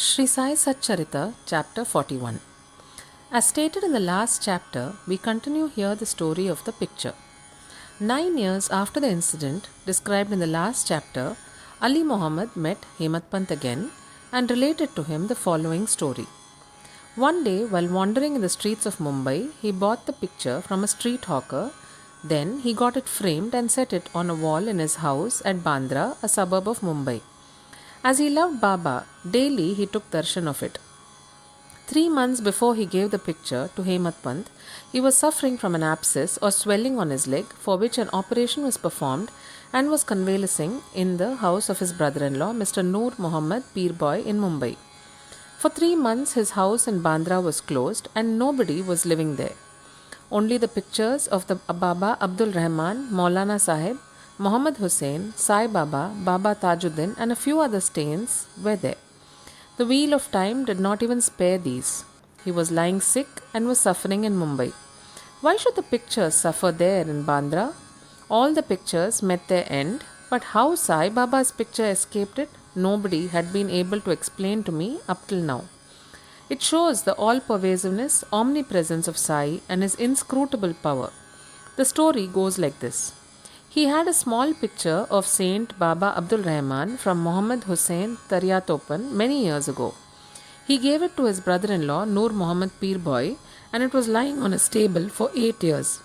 Sri Sai Satcharita, Chapter 41. As stated in the last chapter, we continue here the story of the picture. 9 years after the incident described in the last chapter, Ali Muhammad met Hemat Pant again and related to him the following story. One day, while wandering in the streets of Mumbai, he bought the picture from a street hawker. Then he got it framed and set it on a wall in his house at Bandra, a suburb of Mumbai. As he loved Baba, daily he took darshan of it. 3 months before he gave the picture to Hemat Pant, he was suffering from an abscess or swelling on his leg, for which an operation was performed, and was convalescing in the house of his brother-in-law, Mr. Noor Muhammad Peerboy in Mumbai. For 3 months his house in Bandra was closed and nobody was living there. Only the pictures of the Baba Abdul Rahman, Maulana Sahib, Muhammad Hussain, Sai Baba, Baba Tajuddin and a few other stains were there. The wheel of time did not even spare these. He was lying sick and was suffering in Mumbai. Why should the pictures suffer there in Bandra? All the pictures met their end, but how Sai Baba's picture escaped it, nobody had been able to explain to me up till now. It shows the all-pervasiveness, omnipresence of Sai and his inscrutable power. The story goes like this. He had a small picture of Saint Baba Abdul Rahman from Muhammad Hussain Taryatopan many years ago. He gave it to his brother-in-law Noor Muhammad Peerboy, and it was lying on his table for 8 years.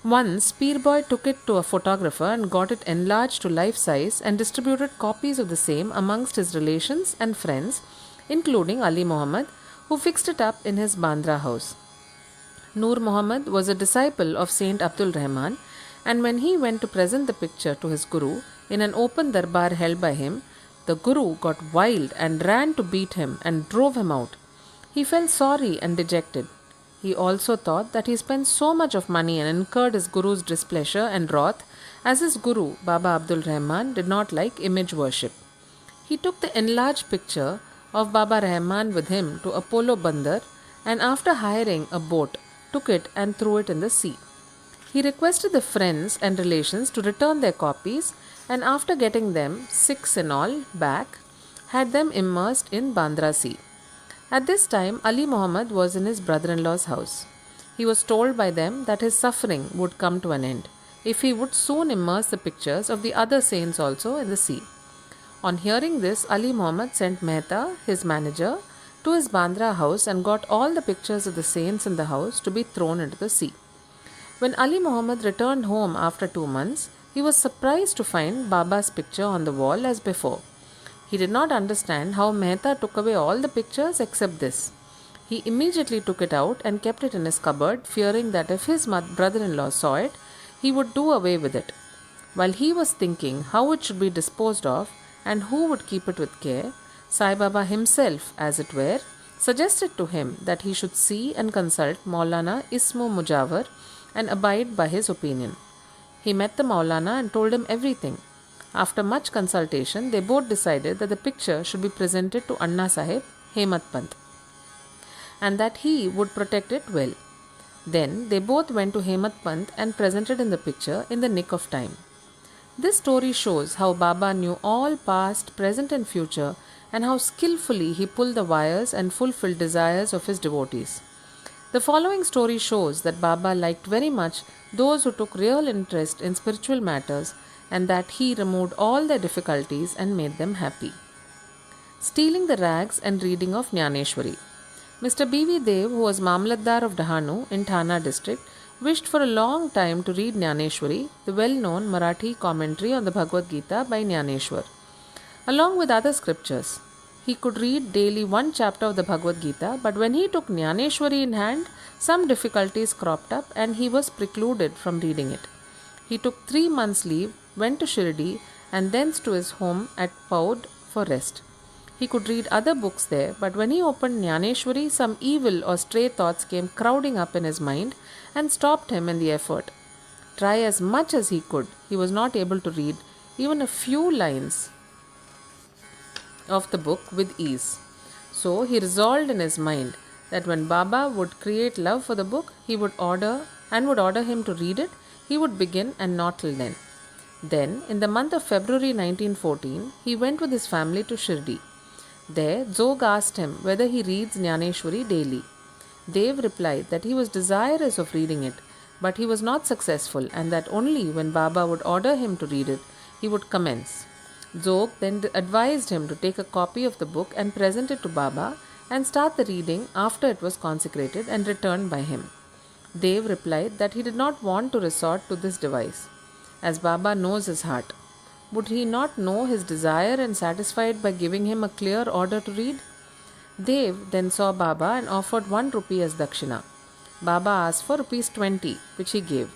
Once Peerboy took it to a photographer and got it enlarged to life size and distributed copies of the same amongst his relations and friends, including Ali Muhammad, who fixed it up in his Bandra house. Noor Muhammad was a disciple of Saint Abdul Rahman, and when he went to present the picture to his guru in an open darbar held by him, the guru got wild and ran to beat him and drove him out. He felt sorry and dejected. He also thought that he spent so much of money and incurred his guru's displeasure and wrath, as his guru, Baba Abdul Rahman, did not like image worship. He took the enlarged picture of Baba Rahman with him to Apollo Bandar, and after hiring a boat, took it and threw it in the sea. He requested the friends and relations to return their copies, and after getting them, 6 in all, back, had them immersed in Bandra Sea. At this time, Ali Muhammad was in his brother-in-law's house. He was told by them that his suffering would come to an end if he would soon immerse the pictures of the other saints also in the sea. On hearing this, Ali Muhammad sent Mehta, his manager, to his Bandra house and got all the pictures of the saints in the house to be thrown into the sea. When Ali Muhammad returned home after 2 months, he was surprised to find Baba's picture on the wall as before. He did not understand how Mehta took away all the pictures except this. He immediately took it out and kept it in his cupboard, fearing that if his brother-in-law saw it, he would do away with it. While he was thinking how it should be disposed of and who would keep it with care, Sai Baba himself, as it were, suggested to him that he should see and consult Maulana Ismu Mujawar and abide by his opinion. He met the Maulana and told him everything. After much consultation, they both decided that the picture should be presented to Anna Sahib, Hemat Pant, and that he would protect it well. Then they both went to Hemat Pant and presented him the picture in the nick of time. This story shows how Baba knew all past, present and future, and how skillfully he pulled the wires and fulfilled desires of his devotees. The following story shows that Baba liked very much those who took real interest in spiritual matters, and that he removed all their difficulties and made them happy. Stealing the rags and reading of Jnaneshwari. Mr. B.V. Dev, who was Mamlatdar of Dahanu in Thana district, wished for a long time to read Jnaneshwari, the well-known Marathi commentary on the Bhagavad Gita by Jnaneshwar, along with other scriptures. He could read daily 1 chapter of the Bhagavad Gita, but when he took Jnaneshwari in hand, some difficulties cropped up and he was precluded from reading it. He took 3 months' leave, went to Shirdi and thence to his home at Paud for rest. He could read other books there, but when he opened Jnaneshwari, some evil or stray thoughts came crowding up in his mind and stopped him in the effort. Try as much as he could, he was not able to read even a few lines of the book with ease. So he resolved in his mind that when Baba would create love for the book, he would order him to read it, he would begin and not till then. Then, in the month of February 1914, he went with his family to Shirdi. There, Zog asked him whether he reads Jnaneshwari daily. Dev replied that he was desirous of reading it, but he was not successful, and that only when Baba would order him to read it, he would commence. Zog then advised him to take a copy of the book and present it to Baba and start the reading after it was consecrated and returned by him. Dev replied that he did not want to resort to this device, as Baba knows his heart. Would he not know his desire and satisfy it by giving him a clear order to read? Dev then saw Baba and offered 1 rupee as dakshina. Baba asked for rupees 20, which he gave.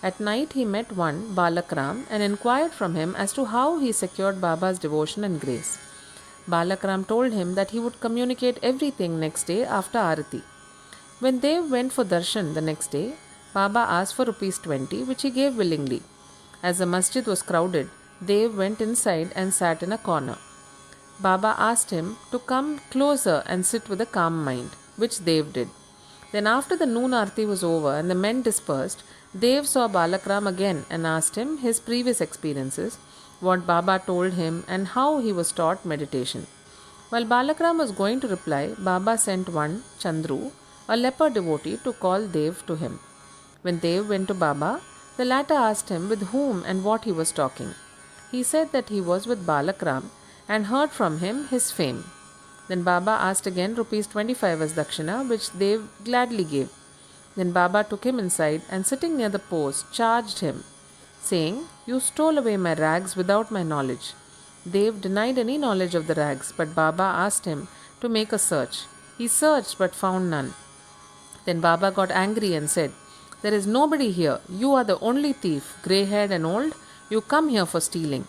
At night he met one, Balakram, and inquired from him as to how he secured Baba's devotion and grace. Balakram told him that he would communicate everything next day after Arati. When Dev went for darshan the next day, Baba asked for rupees 20, which he gave willingly. As the masjid was crowded, Dev went inside and sat in a corner. Baba asked him to come closer and sit with a calm mind, which Dev did. Then after the noon arti was over and the men dispersed, Dev saw Balakram again and asked him his previous experiences, what Baba told him and how he was taught meditation. While Balakram was going to reply, Baba sent one, Chandru, a leper devotee, to call Dev to him. When Dev went to Baba, the latter asked him with whom and what he was talking. He said that he was with Balakram and heard from him his fame. Then Baba asked again rupees 25 as dakshina, which Dev gladly gave. Then Baba took him inside and sitting near the post charged him, saying, "You stole away my rags without my knowledge." Dev denied any knowledge of the rags, but Baba asked him to make a search. He searched but found none. Then Baba got angry and said, "There is nobody here. You are the only thief, grey-haired and old. You come here for stealing."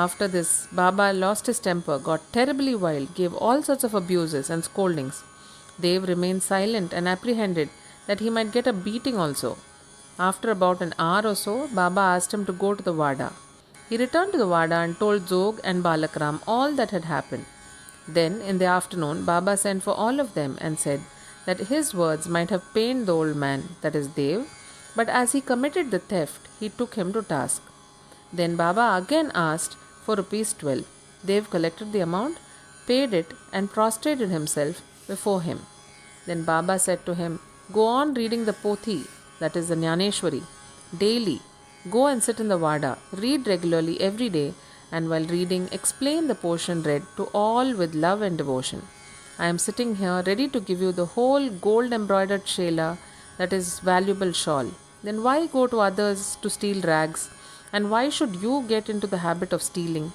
After this, Baba lost his temper, got terribly wild, gave all sorts of abuses and scoldings. Dev remained silent and apprehended that he might get a beating also. After about an hour or so, Baba asked him to go to the Wada. He returned to the Wada and told Zog and Balakram all that had happened. Then, in the afternoon, Baba sent for all of them and said that his words might have pained the old man, that is Dev, but as he committed the theft, he took him to task. Then Baba again asked for rupees 12. Dev collected the amount, paid it, and prostrated himself before him. Then Baba said to him, "Go on reading the Pothi, that is the Jnaneshwari, daily. Go and sit in the Vada, read regularly every day, and while reading, explain the portion read to all with love and devotion. I am sitting here ready to give you the whole gold embroidered shela, that is valuable shawl. Then why go to others to steal rags? And why should you get into the habit of stealing?"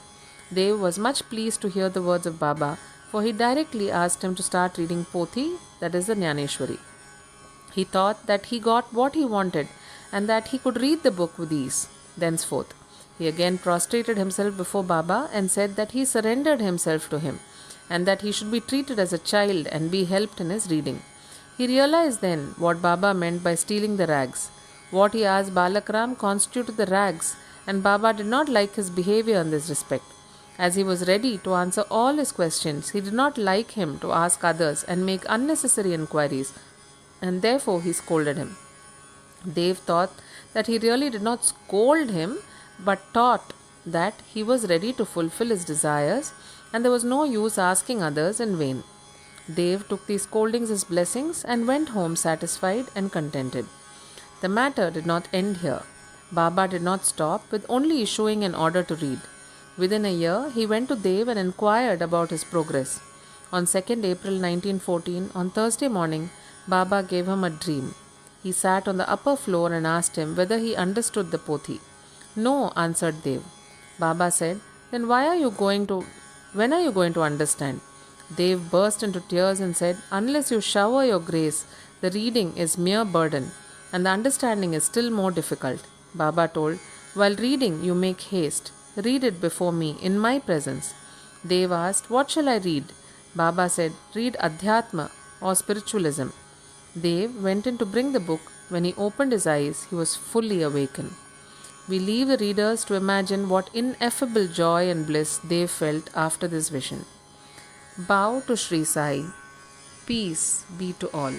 Dev was much pleased to hear the words of Baba, for he directly asked him to start reading Pothi, that is the Jnaneshwari. He thought that he got what he wanted and that he could read the book with ease. Thenceforth, he again prostrated himself before Baba and said that he surrendered himself to him and that he should be treated as a child and be helped in his reading. He realized then what Baba meant by stealing the rags. What he asked Balakram constituted the rags, and Baba did not like his behavior in this respect. As he was ready to answer all his questions, he did not like him to ask others and make unnecessary inquiries, and therefore he scolded him. Dev thought that he really did not scold him, but taught that he was ready to fulfill his desires and there was no use asking others in vain. Dev took these scoldings as blessings and went home satisfied and contented. The matter did not end here. Baba did not stop with only issuing an order to read. Within a year, he went to Dev and inquired about his progress. On 2nd April 1914, on Thursday morning, Baba gave him a dream. He sat on the upper floor and asked him whether he understood the Pothi. "No," answered Dev. Baba said, "Then when are you going to understand?" Dev burst into tears and said, "Unless you shower your grace, the reading is mere burden, and the understanding is still more difficult." Baba told, "While reading, you make haste. Read it before me, in my presence." Dev asked, "What shall I read?" Baba said, "Read Adhyatma or spiritualism." Dev went in to bring the book. When he opened his eyes, he was fully awakened. We leave the readers to imagine what ineffable joy and bliss Dev felt after this vision. Bow to Sri Sai. Peace be to all.